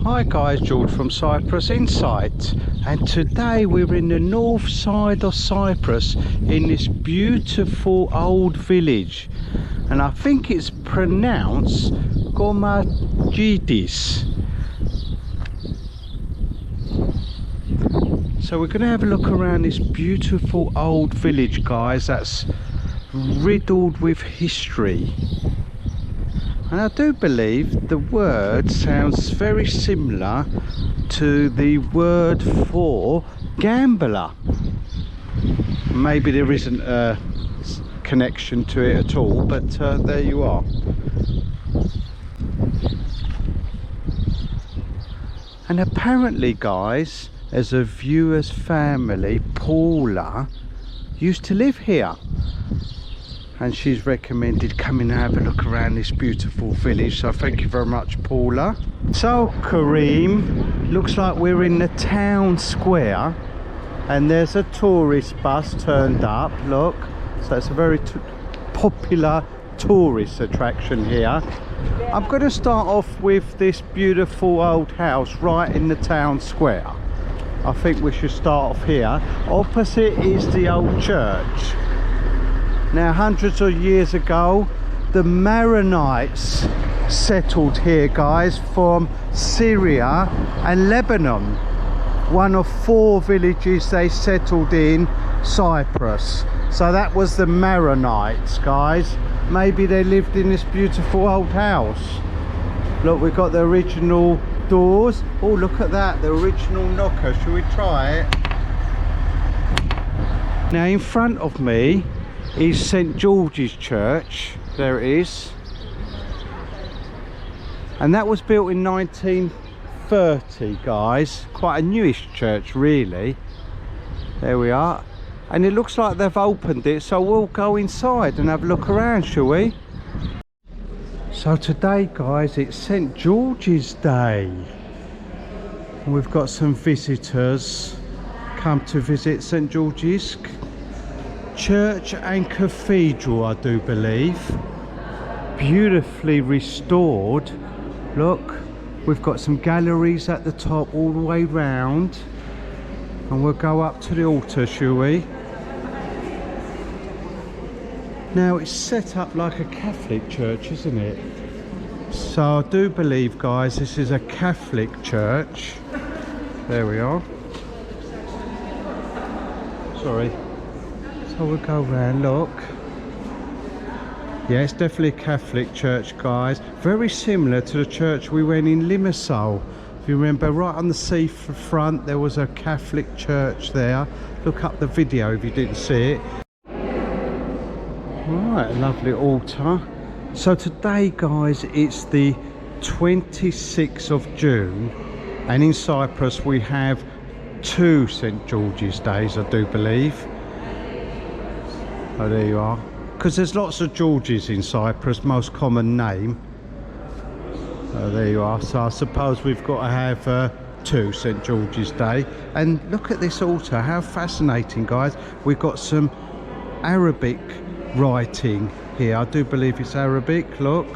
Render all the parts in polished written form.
Hi guys, George from Cyprus Insight, and today we're in the north side of Cyprus in this beautiful old village, and I think it's pronounced Kormakitis. So we're going to have a look around this beautiful old village, guys, that's riddled with history. And I do believe the word sounds very similar to the word for gambler. Maybe there isn't a connection to it at all, but there you are. And apparently, guys, as a viewer's family, Paula used to live here. And she's recommended coming and have a look around this beautiful village, so thank you very much, Paula. So Kareem, looks like we're in the town square and there's a tourist bus turned up, look. So it's a very popular tourist attraction here. I'm going to start off with this beautiful old house right in the town square. I think we should start off here. Opposite is the old church. Now, hundreds of years ago, the Maronites settled here, guys, from Syria and Lebanon. One of 4 villages they settled in Cyprus. So that was the Maronites, guys. Maybe they lived in this beautiful old house. Look, we've got the original doors. Oh, look at that, the original knocker. Shall we try it? Now, in front of me is St George's Church. There it is, and that was built in 1930, guys. Quite a newish church, really. There we are, and it looks like they've opened it, so we'll go inside and have a look around, shall we? So today, guys, it's St George's Day, and we've got some visitors come to visit St George's Church and Cathedral, I do believe. Beautifully restored. Look, we've got some galleries at the top all the way round, and we'll go up to the altar, shall we? Now, it's set up like a Catholic church, isn't it? So I do believe, guys, this is a Catholic church. There we are. Sorry. So we'll go round, look. Yeah, it's definitely a Catholic church, guys. Very similar to the church we went in Limassol. If you remember, right on the seafront there was a Catholic church there. Look up the video if you didn't see it. Right, lovely altar. So today, guys, it's the 26th of June, and in Cyprus we have 2 St George's Days, I do believe. Oh, there you are. Because there's lots of Georges in Cyprus, most common name. Oh, there you are. So I suppose we've got to have 2 St George's Day. And look at this altar, how fascinating, guys. We've got some Arabic writing here. I do believe it's Arabic, look,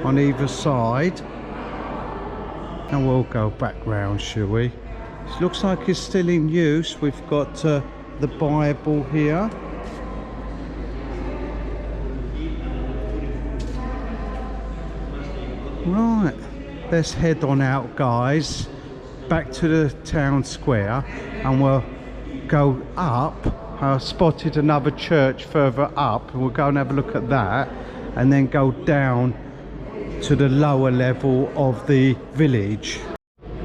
on either side. And we'll go back round, shall we? It looks like it's still in use. We've got the Bible here. Right, let's head on out, guys, back to the town square, and we'll go up. I spotted another church further up, and we'll go and have a look at that, and then go down to the lower level of the village.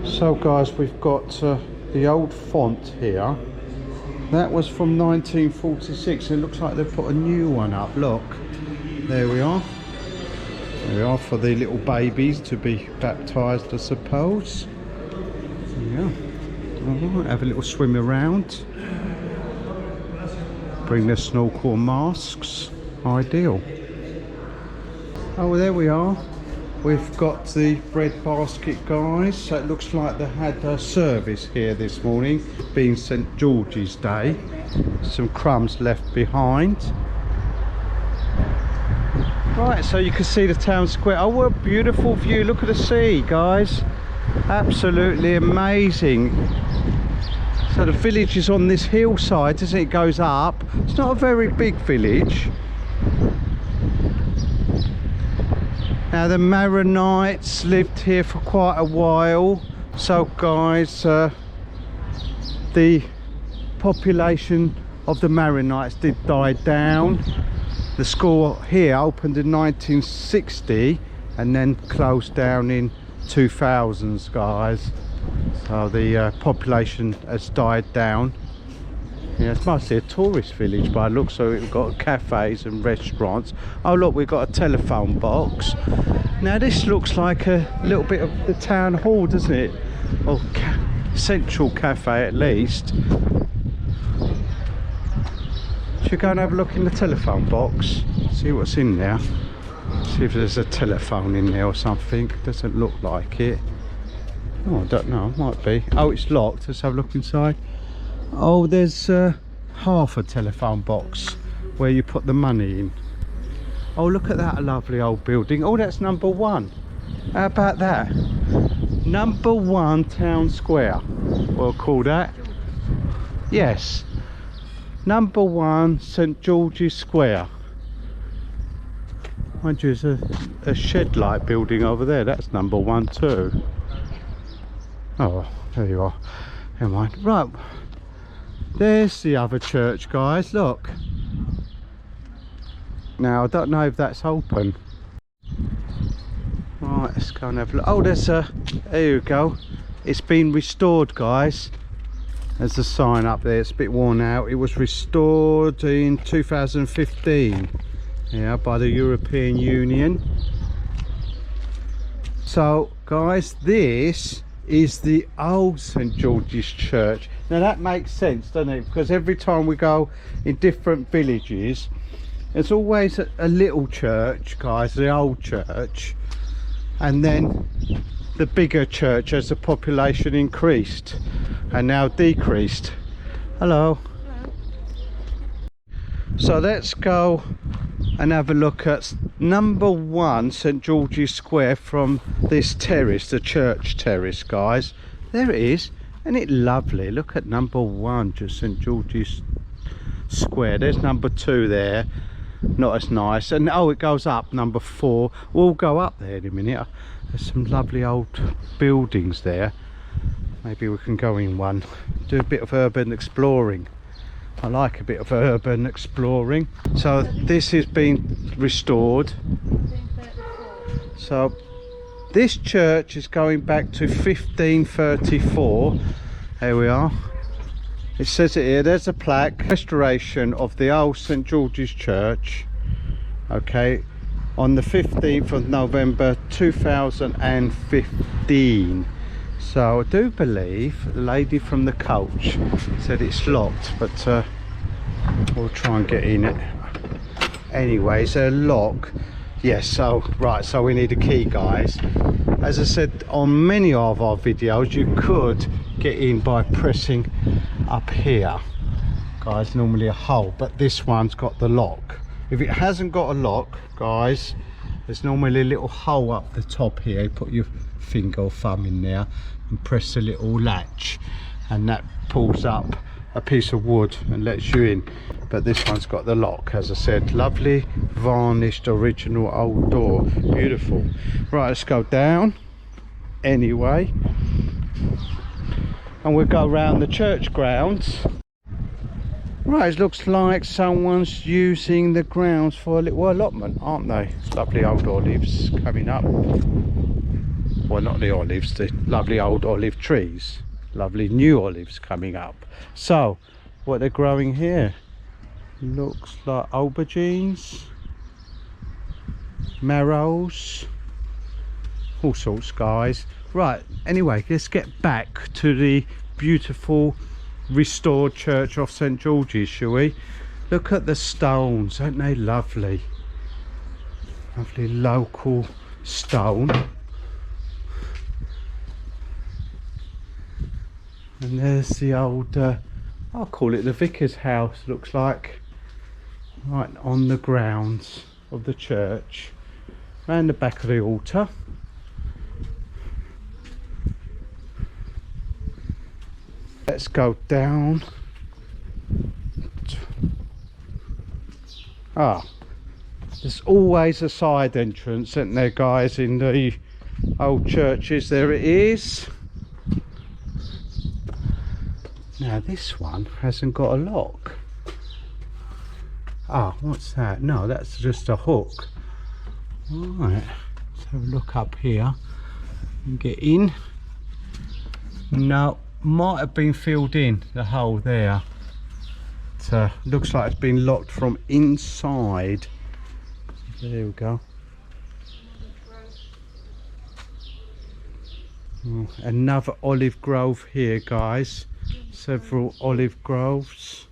So, guys, we've got the old font here. That was from 1946. It looks like they've put a new one up. Look, there we are. There we are, for the little babies to be baptised, I suppose. Yeah, Alright, have a little swim around. Bring the snorkel and masks. Ideal. Oh, well, there we are. We've got the bread basket, guys. So it looks like they had a service here this morning, being St George's Day. Some crumbs left behind. Right, so you can see the town square. Oh, what a beautiful view. Look at the sea, guys. Absolutely amazing. So the village is on this hillside, isn't it? It goes up. It's not a very big village. Now the Maronites lived here for quite a while. So guys, the population of the Maronites did die down. The school here opened in 1960 and then closed down in 2000s, guys. So the population has died down. Yeah, it's mostly a tourist village by the looks, so we've got cafes and restaurants. Oh look, we've got a telephone box. Now this looks like a little bit of the town hall, doesn't it? Or central cafe at least. Should we go and have a look in the telephone box? See what's in there. See if there's a telephone in there or something. Doesn't look like it. Oh, I don't know, might be. Oh, it's locked. Let's have a look inside. Oh, there's half a telephone box where you put the money in. Oh, look at that lovely old building. Oh, that's number 1. How about that? Number 1 town square, we'll call that. Yes, number 1 St George's Square. Mind you, there's a shed-like building over there. That's number 1 too. Oh, there you are. Never mind. Right, there's the other church, guys. Look. Now I don't know if that's open. Right, let's go and have a look. Oh, there's a. There you go. It's been restored, guys. There's a sign up there. It's a bit worn out. It was restored in 2015. Yeah, by the European Union. So, guys, this is the old St George's Church. Now that makes sense, doesn't it? Because every time we go in different villages, there's always a little church, guys, the old church, and then the bigger church as the population increased and now decreased. Hello. Hello. So let's go and have a look at number 1 St George's Square from this terrace, the church terrace, guys. There it is. Isn't it lovely? Look at number 1, just St George's Square. There's number 2 there, not as nice. And oh, it goes up, number 4. We'll go up there in a minute. There's some lovely old buildings there. Maybe we can go in one, do a bit of urban exploring. I like a bit of urban exploring. So this has been restored. So this church is going back to 1534. There we are. It says it here. There's a plaque. Restoration of the old St George's Church. Okay, on the 15th of November 2015. So I do believe the lady from the coach said it's locked, but we'll try and get in it. Anyway, it's a lock. Yes, so right, so we need a key, guys. As I said on many of our videos, you could get in by pressing up here, guys. Normally a hole, but this one's got the lock. If it hasn't got a lock, guys, there's normally a little hole up the top here. You put your finger or thumb in there and press the little latch, and that pulls up a piece of wood and lets you in. But this one's got the lock, as I said. Lovely varnished original old door. Beautiful. Right, let's go down anyway, and we'll go around the church grounds. Right, it looks like someone's using the grounds for a little allotment, aren't they? Lovely old olives coming up. Well, not the olives, the lovely old olive trees. Lovely new olives coming up. So, what they're growing here looks like aubergines, marrows, all sorts, guys. Right, anyway, let's get back to the beautiful restored church off St George's, shall we? Look at the stones, aren't they lovely? Lovely local stone. And there's the old, I'll call it the vicar's house, looks like, right on the grounds of the church, round the back of the altar. Let's go down. There's always a side entrance, isn't there, guys, in the old churches? There it is. Now this one hasn't got a lock. What's that? No, that's just a hook. Right, let's have a look up here and get in. No, might have been filled in, the hole there. It looks like it's been locked from inside. There we go. Another olive grove here, guys. Several olive groves.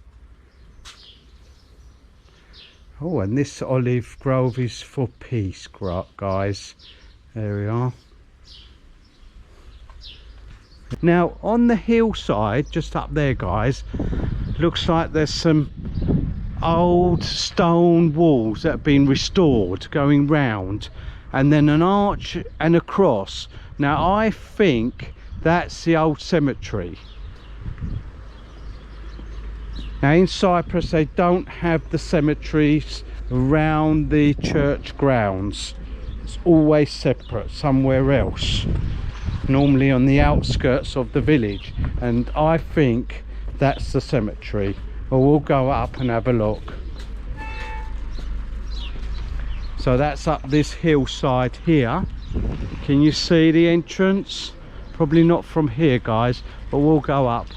And this olive grove is for peace, guys. There we are. Now on the hillside just up there, guys, looks like there's some old stone walls that have been restored going round, and then an arch and a cross. Now I think that's the old cemetery. Now in Cyprus they don't have the cemeteries around the church grounds. It's always separate somewhere else, normally on the outskirts of the village, and I think that's the cemetery. Well, we'll go up and have a look. So that's up this hillside here. Can you see the entrance? Probably not from here, guys, but we'll go up,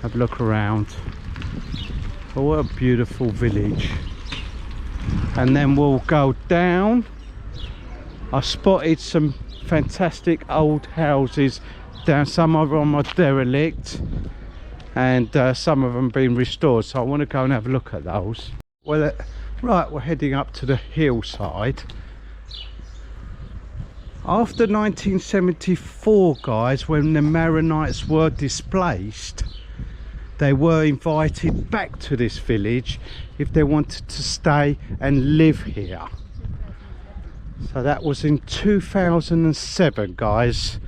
have a look around. Oh, what a beautiful village. And then we'll go down. I spotted some fantastic old houses down. Some of them are derelict and some of them been restored, so I want to go and have a look at those. Well, right, we're heading up to the hillside. After 1974, guys, when the Maronites were displaced, they were invited back to this village if they wanted to stay and live here. So that was in 2007, guys,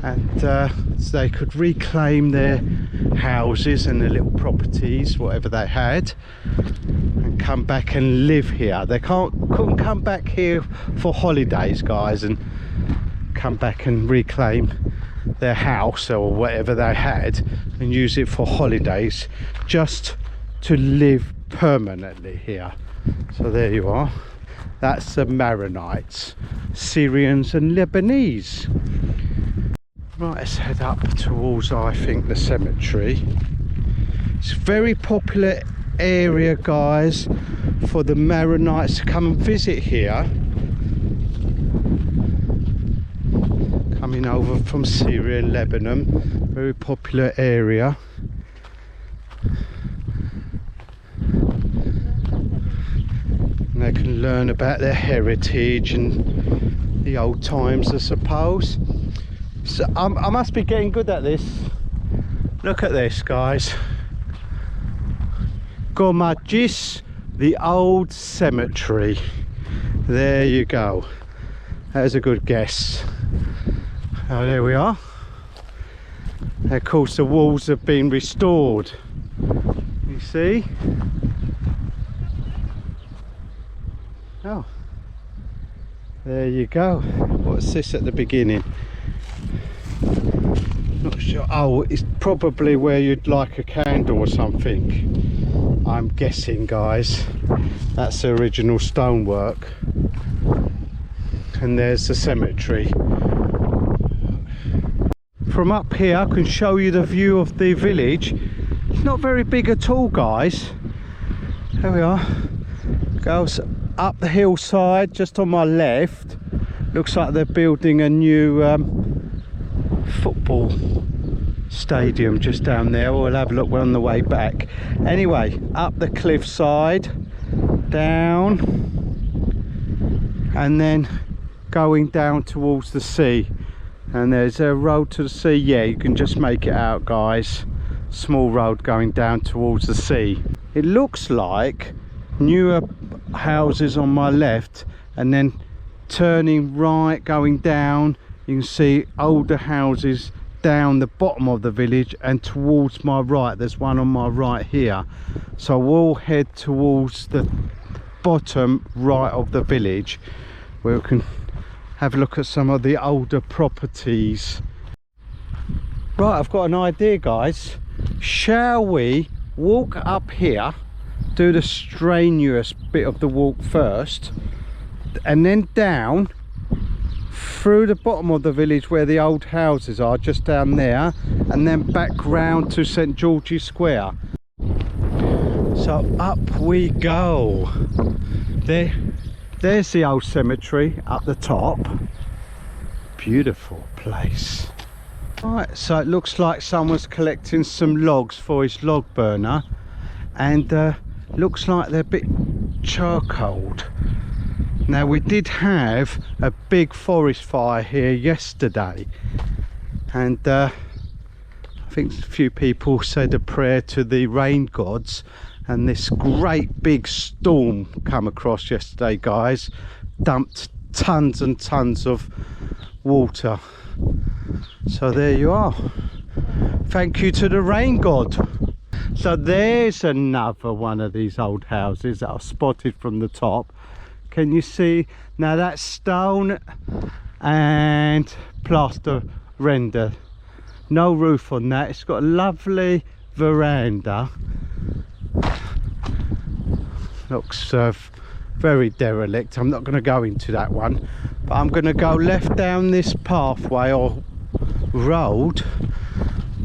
and so they could reclaim their houses and their little properties, whatever they had, and come back and live here. They couldn't come back here for holidays, guys, and come back and reclaim their house or whatever they had and use it for holidays, just to live permanently here. So there you are. That's the Maronites, Syrians and Lebanese. Right, let's head up towards, I think, the cemetery. It's a very popular area, guys, for the Maronites to come and visit here. Coming over from Syria and Lebanon, very popular area. And they can learn about their heritage and the old times, I suppose. So I must be getting good at this. Look at this, guys. Kormakitis, the old cemetery. There you go. That was a good guess. Oh, there we are. And of course the walls have been restored. You see? Oh, there you go. What's this at the beginning? Not sure. Oh, it's probably where you'd like a candle or something, I'm guessing, guys. That's the original stonework. And there's the cemetery. From up here I can show you the view of the village. It's not very big at all, guys. There we are. Goes up the hillside just on my left. Looks like they're building a new football stadium just down there. We'll have a look on the way back. Anyway, up the cliffside, down, and then going down towards the sea. And there's a road to the sea. Yeah, you can just make it out, guys. Small road going down towards the sea. It looks like newer houses on my left, and then turning right going down you can see older houses down the bottom of the village, and towards my right there's one on my right here. So we'll head towards the bottom right of the village where we can have a look at some of the older properties. Right, I've got an idea, guys. Shall we walk up here, do the strenuous bit of the walk first, and then down through the bottom of the village where the old houses are, just down there, and then back round to St George's Square. So up we go. There's the old cemetery up the top. Beautiful place. Right, so it looks like someone's collecting some logs for his log burner, and looks like they're a bit charcoaled. Now, we did have a big forest fire here yesterday, and I think a few people said a prayer to the rain gods, and this great big storm come across yesterday, guys. Dumped tons and tons of water. So there you are. Thank you to the rain god. So there's another one of these old houses that I've spotted from the top. Can you see? Now that's stone and plaster render. No roof on that. It's got a lovely veranda. Looks very derelict. I'm not going to go into that one, but I'm going to go left down this pathway or road.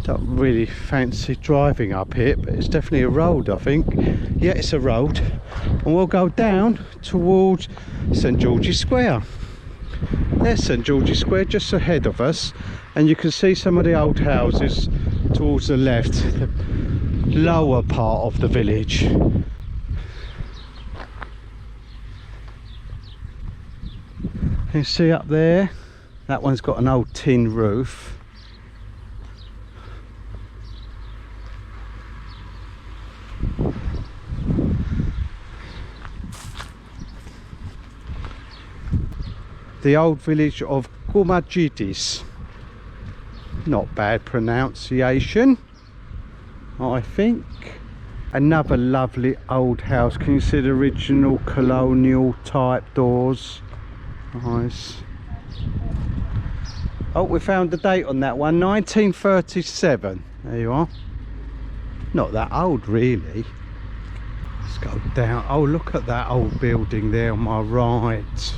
Don't really fancy driving up here, but it's definitely a road, I think. Yeah, it's a road, and we'll go down towards St George's Square. There's St George's Square just ahead of us, and you can see some of the old houses towards the left, the lower part of the village. You see up there, that one's got an old tin roof. The old village of Kormakitis. Not bad pronunciation, I think. Another lovely old house. Can you see the original colonial type doors? Nice. Oh, we found the date on that one, 1937. There you are. Not that old, really. Let's go down. Oh, look at that old building there on my right.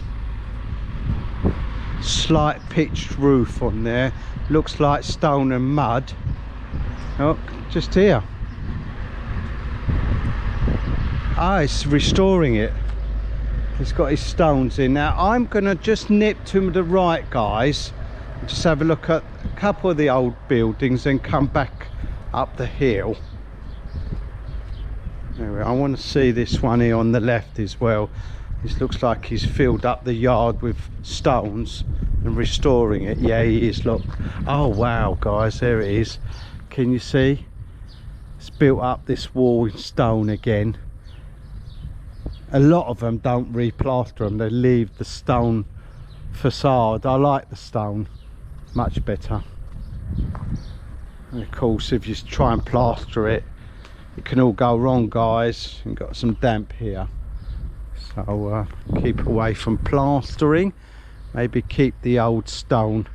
Slight pitched roof on there. Looks like stone and mud. Oh, just here. Ah, it's restoring it. It's got his stones in. Now I'm gonna just nip to the right, guys, just have a look at a couple of the old buildings and come back up the hill. Anyway, I want to see this one here on the left as well. This looks like he's filled up the yard with stones and restoring it. Yeah, he is. Look. Oh wow, guys, there it is. Can you see? It's built up this wall in stone again. A lot of them don't replaster them, they leave the stone facade. I like the stone much better. And of course, if you try and plaster it, it can all go wrong, guys. You've got some damp here, so keep away from plastering. Maybe keep the old stone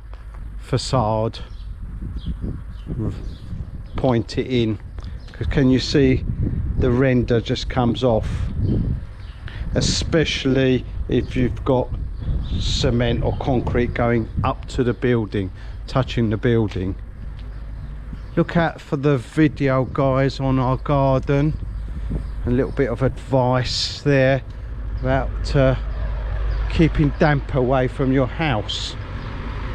facade, point it in, because can you see the render just comes off, especially if you've got cement or concrete going up to the building, touching the building. Look out for the video, guys, on our garden. A little bit of advice there about keeping damp away from your house.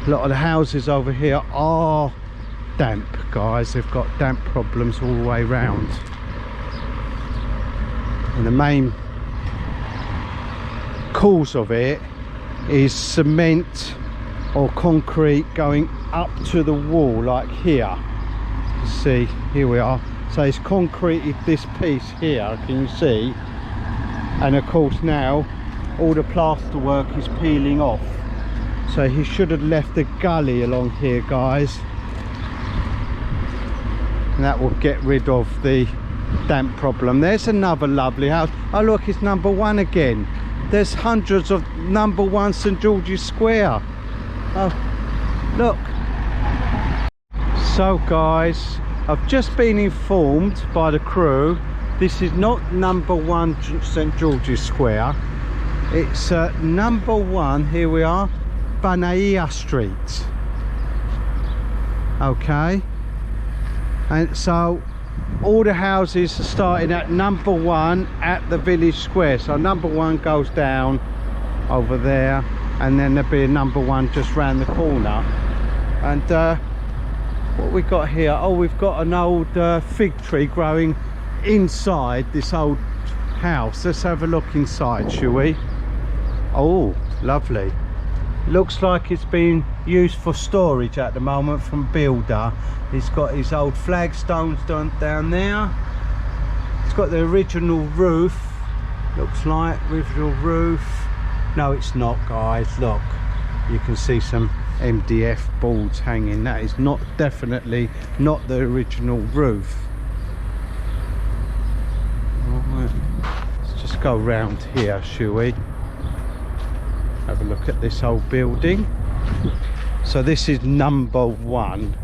A lot of the houses over here are damp, guys. They've got damp problems all the way round, and the main cause of it is cement or concrete going up to the wall, like here. See, here we are. So it's concreted this piece here, can you see? And of course now all the plaster work is peeling off. So he should have left a gully along here, guys, and that will get rid of the damp problem. There's another lovely house. Oh look, it's number 1 again. There's hundreds of number 1 St George's Square. Oh look. So guys, I've just been informed by the crew, this is not number 1 St George's Square. It's number 1, here we are, Banaia Street. Okay, and so all the houses are starting at number 1 at the village square. So number 1 goes down over there, and then there'll be a number 1 just round the corner. And what we got here, oh, we've got an old fig tree growing inside this old house. Let's have a look inside, shall we? Oh, lovely. Looks like it's been used for storage at the moment from builder. He's got his old flagstones down there. It's got the original roof, looks like original roof. No, it's not, guys. Look, you can see some MDF boards hanging. That is not, definitely not the original roof. Right, let's just go round here, shall we? Have a look at this old building. So this is number 1.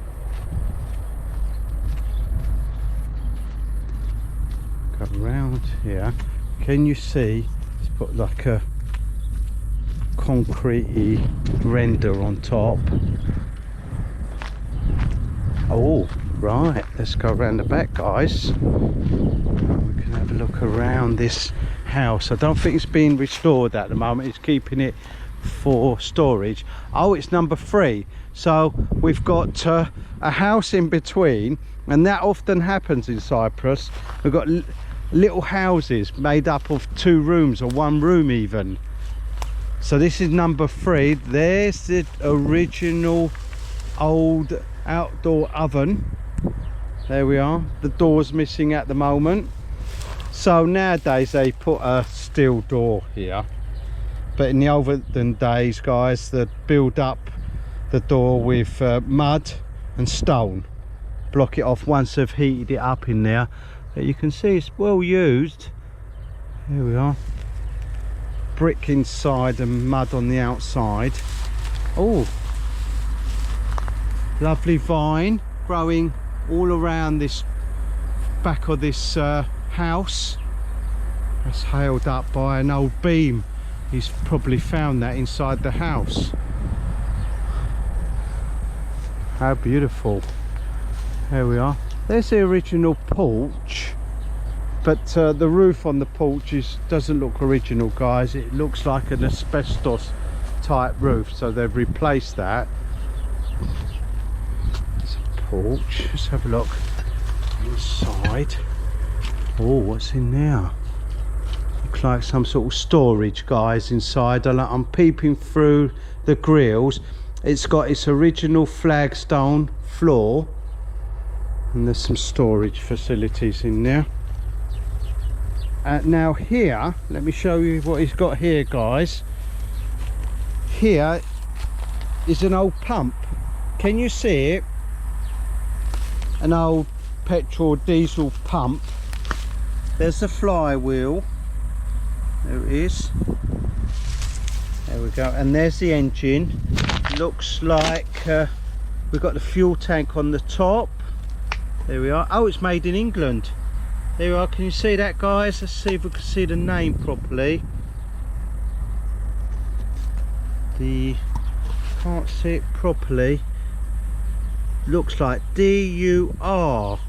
Go round here. Can you see it's put like a concrete render on top? Oh right, let's go around the back, guys. We can have a look around this house. I don't think it's being restored at the moment. It's keeping it for storage. Oh, it's number 3. So we've got a house in between, and that often happens in Cyprus. We've got little houses made up of 2 rooms or 1 room even. So this is number 3. There's the original old outdoor oven. There we are. The door's missing at the moment. So nowadays they put a steel door here, but in the olden days, guys, they'd build up the door with mud and stone, block it off once they've heated it up in there. But you can see it's well used. Here we are. Brick inside and mud on the outside. Oh, lovely vine growing all around this back of this house. That's held up by an old beam. He's probably found that inside the house. How beautiful. There we are. There's the original porch, but the roof on the porch doesn't look original, guys. It looks like an asbestos type roof, so they've replaced that. It's a porch. Let's have a look inside. Oh, what's in there? Looks like some sort of storage, guys, inside. I'm peeping through the grills. It's got its original flagstone floor, and there's some storage facilities in there. Now here, let me show you what he's got here, guys. Here is an old pump. Can you see it? An old petrol diesel pump. There's the flywheel. There it is. There we go. And there's the engine. Looks like we've got the fuel tank on the top. There we are. Oh, it's made in England. There we are. Can you see that, guys? Let's see if we can see the name properly. Can't see it properly. Looks like DURSL.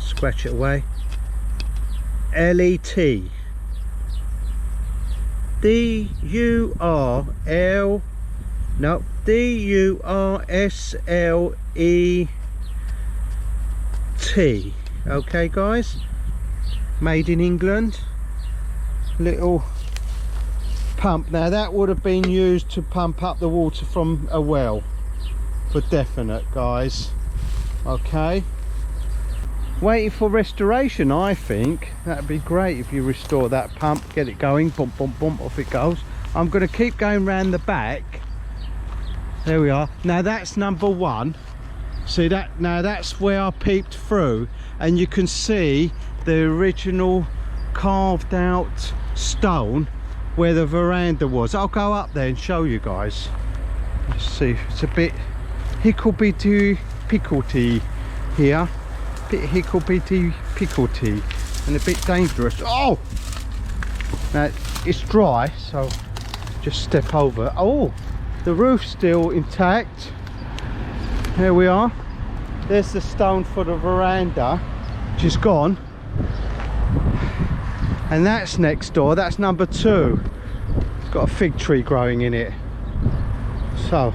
Scratch it away. LET. DURSL No, D-U-R-S-L-E-T. Okay guys, made in England. Little pump. Now that would have been used to pump up the water from a well, for definite guys. Okay, waiting for restoration. I think that'd be great if you restore that pump, get it going, bump bump bump, off it goes. I'm going to keep going round the back. There we are. Now that's number one. See that? Now that's where I peeped through, and you can see the original carved out stone where the veranda was. I'll go up there and show you guys. Let's see, it's a bit hicklebitty picklety here, bit hicklebitty picklety, and a bit dangerous. Oh, now it's dry, so just step over. Oh, the roof's still intact. Here we are. There's the stone for the veranda, which is gone. And that's next door. That's number two. It's got a fig tree growing in it. So,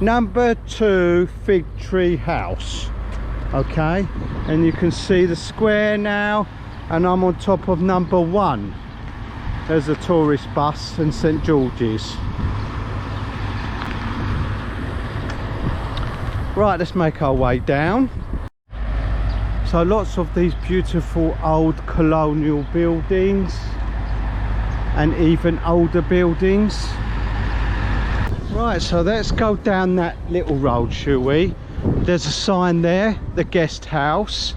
number two fig tree house. Okay, and you can see the square now, and I'm on top of number one. There's a tourist bus and St George's. Right, let's make our way down. So lots of these beautiful old colonial buildings, and even older buildings. Right, so let's go down that little road, shall we? There's a sign there, the guest house.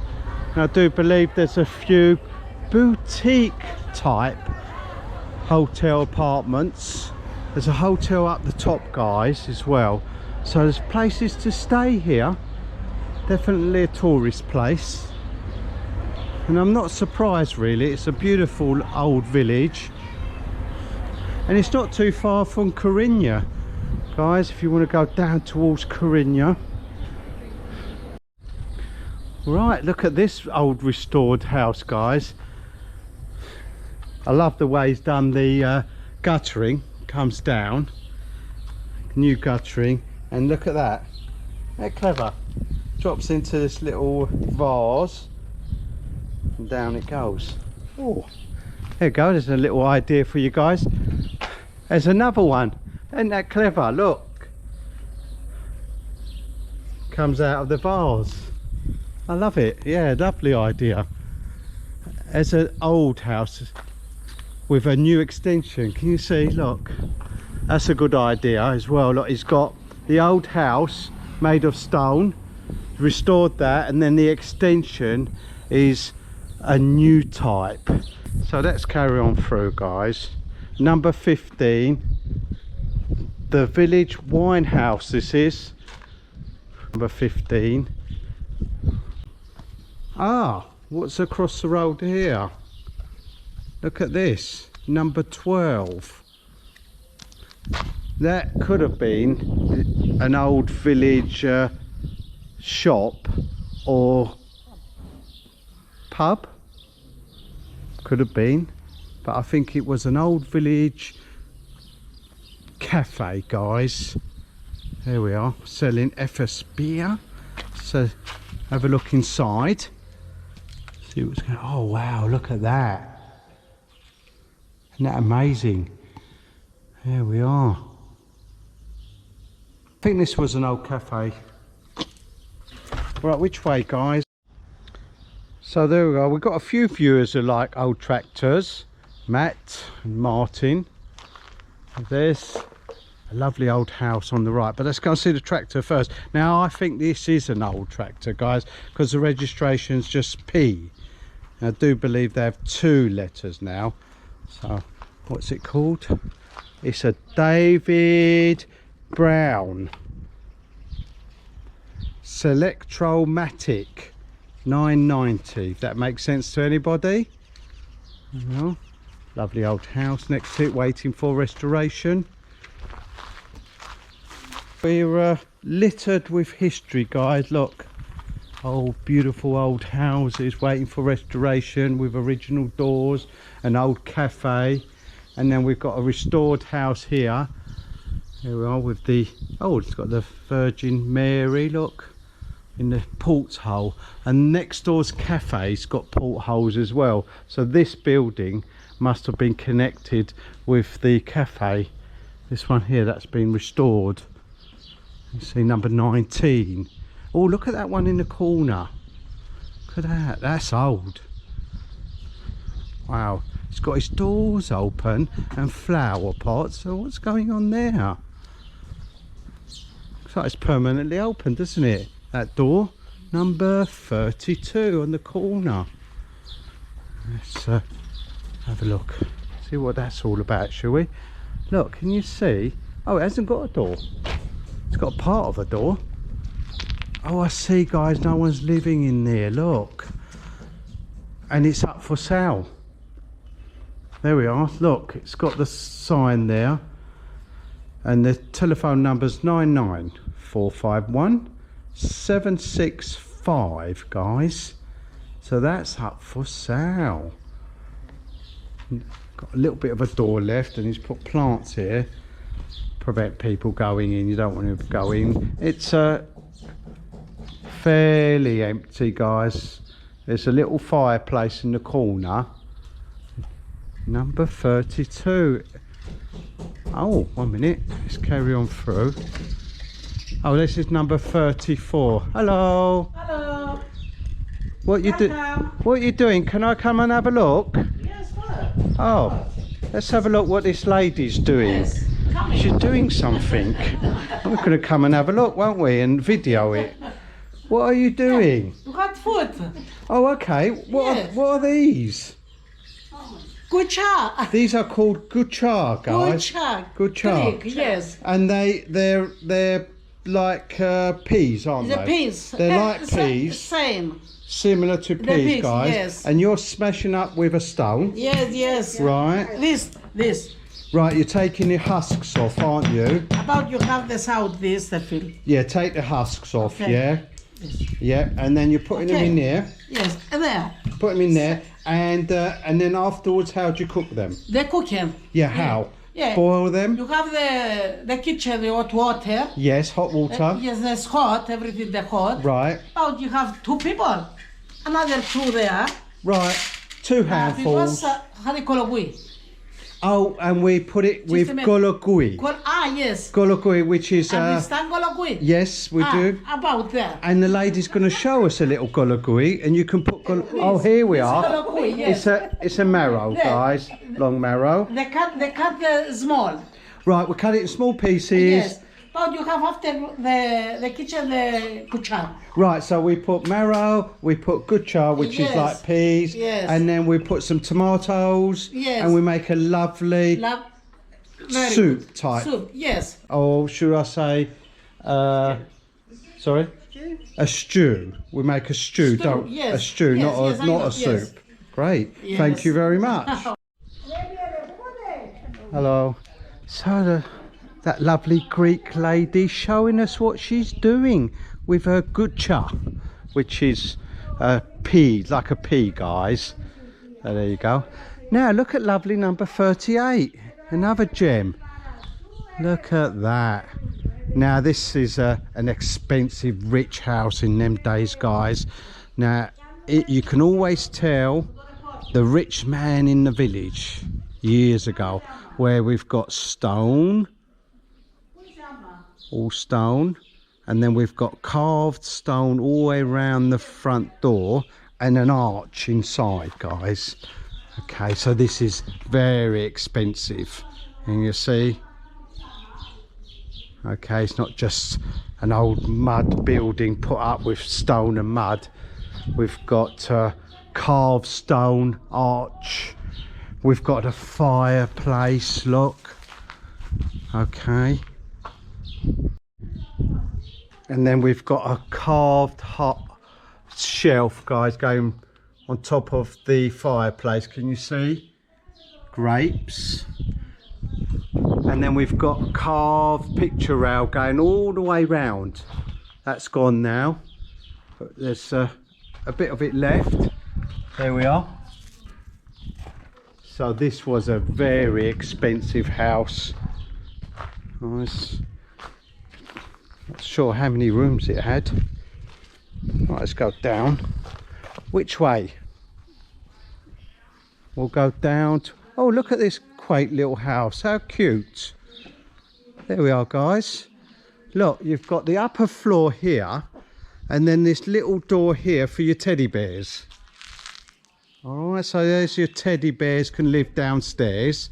And I do believe there's a few boutique type hotel apartments. There's a hotel up the top guys as well, so there's places to stay here. Definitely a tourist place, and I'm not surprised really. It's a beautiful old village, and it's not too far from Corinna guys, if you want to go down towards Corinna. Right, look at this old restored house guys. I love the way he's done the guttering, comes down, new guttering, and look at that, they're clever. Drops into this little vase and down it goes. Oh, there you go, there's a little idea for you guys. There's another one. Isn't that clever? Look, comes out of the vase. I love it. Yeah, lovely idea. There's an old house with a new extension. Can you see? Look, that's a good idea as well. Look, he's got the old house made of stone, restored that, and then the extension is a new type. So let's carry on through guys. Number 15, the village wine house. This is number 15. Ah, what's across the road here? Look at this, number 12. That could have been an old village shop or pub, could have been, but I think it was an old village cafe guys. There we are, selling FS beer. So have a look inside, see what's going on. Oh wow, look at that, isn't that amazing? There we are. I think this was an old cafe. Right, which way guys? So there we go, we've got a few viewers who like old tractors, Matt and Martin. There's a lovely old house on the right, but let's go and see the tractor first. Now I think this is an old tractor guys, because the registration's just P. And I do believe they have 2 letters now. So what's it called? It's a David Brown Selectromatic 990, if that makes sense to anybody. Well, lovely old house next to it, waiting for restoration. We're littered with history guys. Look, old beautiful old houses waiting for restoration with original doors, an old cafe, and then we've got a restored house here. Here we are with the, oh, it's got the Virgin Mary, look, in the porthole. And next door's cafe's got portholes as well. So this building must have been connected with the cafe. This one here, that's been restored. You see number 19. Oh, look at that one in the corner. Look at that, that's old. Wow, it's got its doors open and flower pots. So what's going on there? Looks like it's permanently open, doesn't it? That door, number 32 on the corner. Let's have a look, see what that's all about, shall we? Look, can you see? Oh, it hasn't got a door. It's got part of a door. Oh, I see, guys, no one's living in there, look. And it's up for sale. There we are, look, it's got the sign there. And the telephone number's 99451 765, guys. So that's up for sale. Got a little bit of a door left, and he's put plants here. Prevent people going in, you don't want to go in. It's fairly empty, guys. There's a little fireplace in the corner. Number 32. Oh, 1 minute, let's carry on through. Oh, this is number 34. Hello. Hello. What you doing? Can I come and have a look? Yes, what? Oh, let's have a look what this lady's doing. Yes, She's doing something. We're going to come and have a look, won't we, and video it. What are you doing? You got food. Oh, okay. What are these? Gucha. These are called guchar, guys. Guchar. Greek, yes. And they're like peas, aren't The they? peas. They're like peas. Same. Similar to peas, guys. Yes. And you're smashing up with a stone. Yes, yes. Right. This. Right, you're taking the husks off, aren't you? About you have this out, this, the fill. Yeah, take the husks off, Okay. yeah? Yes. Yeah, and then you're putting them in there. Yes, and there. Put them in there, and then afterwards, how do you cook them? The cooking. Yeah, how? Yeah. Boil them? You have the kitchen, the hot water. Yes, hot water. Yes, it's hot, everything the hot. Right. About you have 2 people. Another 2 there. Right, 2 handfuls. Because, how do you call it? Oh, and we put it with a minute. golokui. Yes. Golokui, which is... Understand golokui? yes, we do. About that. And the lady's going to show us a little golokui, and you can put... oh, here we are. Golokui, yes. It's a marrow, There. guys. Long marrow. They cut small. Right, we cut it in small pieces. Yes. But you have after the kitchen the kuchar. Right, so we put marrow, we put guchar, which is Yes. like peas, Yes. and then we put some tomatoes, Yes. and we make a lovely Very soup good. type. Soup, yes. Or should I say, sorry? A stew. We make a stew, Stew, don't yes. a stew, Yes, not yes, I not know, a soup. yes. Great. Yes. Thank you very much. Hello. So that lovely Greek lady showing us what she's doing with her gucha, which is pea, like a pea, guys. So there you go. Now look at lovely number 38, another gem. Look at that. Now this is an expensive rich house in them days, guys. Now you can always tell the rich man in the village years ago, where we've got stone, all stone, and then we've got carved stone all the way around the front door and an arch inside, guys. Okay, so this is very expensive, and you see, okay, it's not just an old mud building put up with stone and mud. We've got carved stone arch, we've got a fireplace, look, okay, and then we've got a carved hot shelf, guys, going on top of the fireplace. Can you see? Grapes. And then we've got a carved picture rail going all the way round. That's gone now, but there's a bit of it left. There we are. So this was a very expensive house. Nice. Not sure how many rooms it had. Right, let's go down. Which way? We'll go down to... Oh, look at this quaint little house. How cute. There we are, guys. Look, you've got the upper floor here, and then this little door here for your teddy bears. All right, so there's your teddy bears can live downstairs.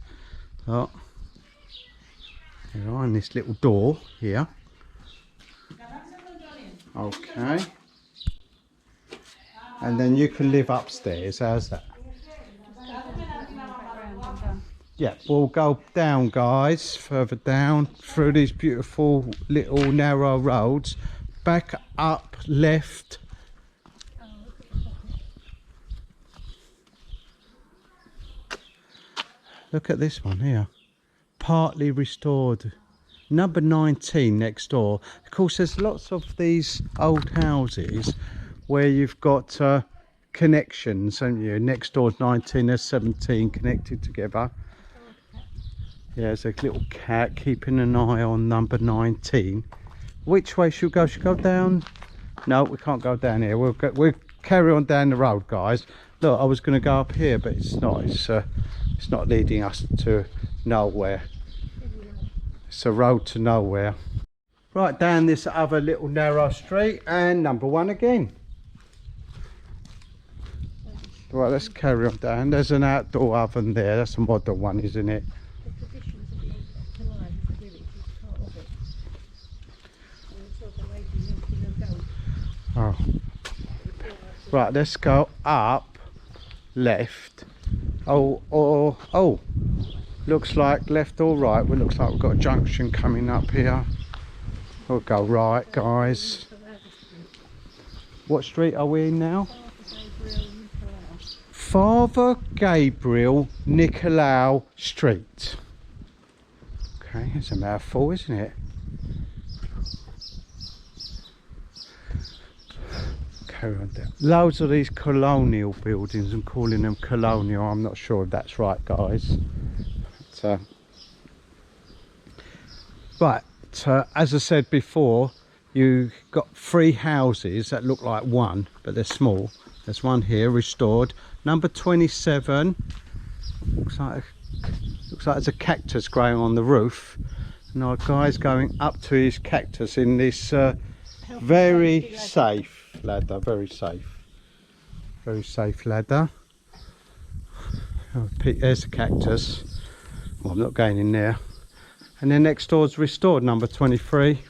Oh, there you are, in this little door here. Okay. And then you can live upstairs. How's that? Yeah, we'll go down, guys, further down through these beautiful little narrow roads, back up left. Look at this one here, partly restored. Number 19 next door. Of course, there's lots of these old houses where you've got connections, haven't you? Next door's 19, there's 17 connected together. Yeah, there's a little cat keeping an eye on number 19. Which way should we go? Should we go down? No, we can't go down here. We'll carry on down the road, guys. Look, I was going to go up here, but it's not. It's not leading us to nowhere. It's a road to nowhere. Right, down this other little narrow street, and number 1 again. Right, let's carry on down. There's an outdoor oven there. That's a modern one, isn't it? Oh. Right, let's go up left. Oh, looks like left or right. Well, looks like we've got a junction coming up here. We'll go right, guys. What street are we in now? Father Gabriel Nicolau Street. Okay, it's a mouthful, isn't it? Carry on down. Loads of these colonial buildings. I'm calling them colonial. I'm not sure if that's right, guys. But, right, as I said before, you got 3 houses that look like one, but they're small. There's one here restored. Number 27. Looks like there's a cactus growing on the roof. And our guy's going up to his cactus in this very safe ladder. Very safe ladder. Oh, there's the cactus. Well, I'm not going in there. And then next door's restored, number 23.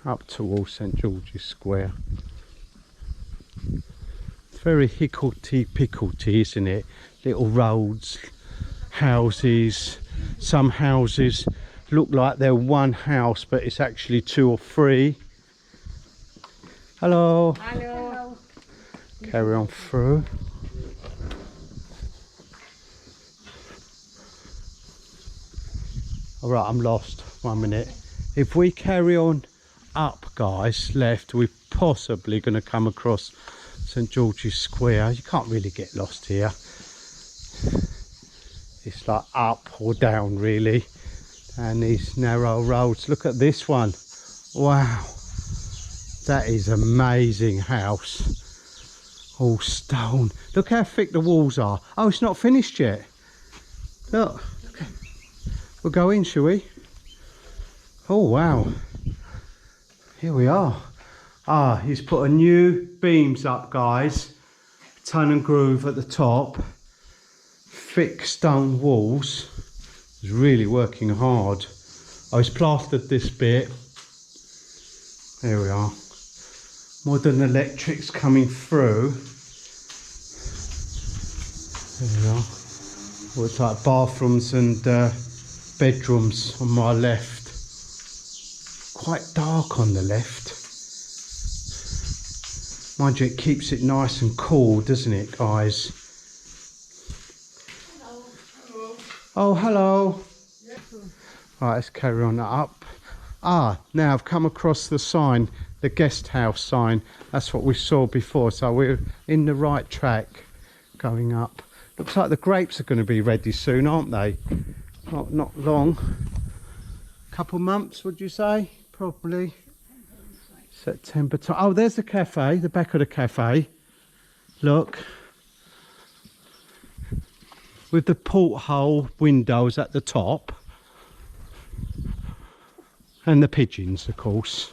Up towards St George's Square. It's very hickledy-pickledy, isn't it? Little roads, houses. Some houses look like they're one house, but it's actually 2 or 3. Hello. Hello. Carry on through. All right, I'm lost. 1 minute. If we carry on up, guys, left, we're possibly going to come across St George's Square. You can't really get lost here. It's like up or down, really. And these narrow roads. Look at this one. Wow. That is amazing house. All stone. Look how thick the walls are. Oh, it's not finished yet. Look. We'll go in, shall we? Oh, wow. Here we are. Ah, he's put a new beams up, guys. Ton and groove at the top. Thick stone walls. He's really working hard. Oh, he's plastered this bit. There we are. Modern electrics coming through. There we are. Looks like bathrooms and bedrooms on my left. Quite dark on the left. Mind you, it keeps it nice and cool, doesn't it, guys? Hello. Oh, hello. Right, let's carry on up. Ah, now I've come across the sign, the guest house sign. That's what we saw before, so we're in the right track going up. Looks like the grapes are going to be ready soon, aren't they? Not long. couple months, would you say? Probably September time. Oh, there's the cafe, the back of the cafe. Look. With the porthole windows at the top. And the pigeons, of course.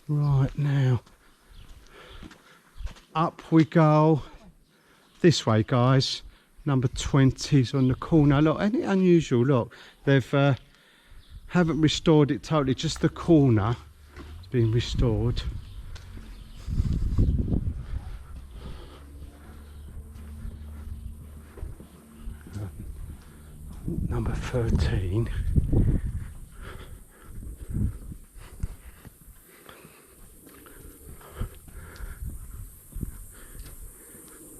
Right, now. Up we go. This way, guys. Number 20's on the corner. Look, ain't it unusual? Look, they've haven't restored it totally. Just the corner has been restored. Number 13.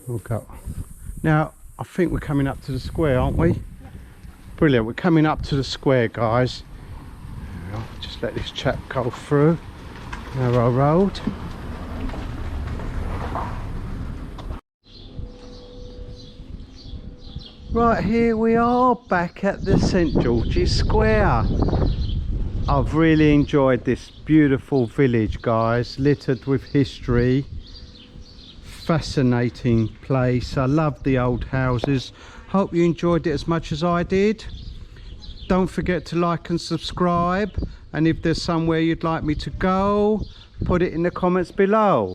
We'll go. Now, I think we're coming up to the square, aren't we? Brilliant, we're coming up to the square, guys. I'll just let this chap go through. Narrow road. Right, here we are back at the St George's Square. I've really enjoyed this beautiful village, guys, littered with history. Fascinating place. I love the old houses. Hope you enjoyed it as much as I did. Don't forget to like and subscribe, and if there's somewhere you'd like me to go, put it in the comments below.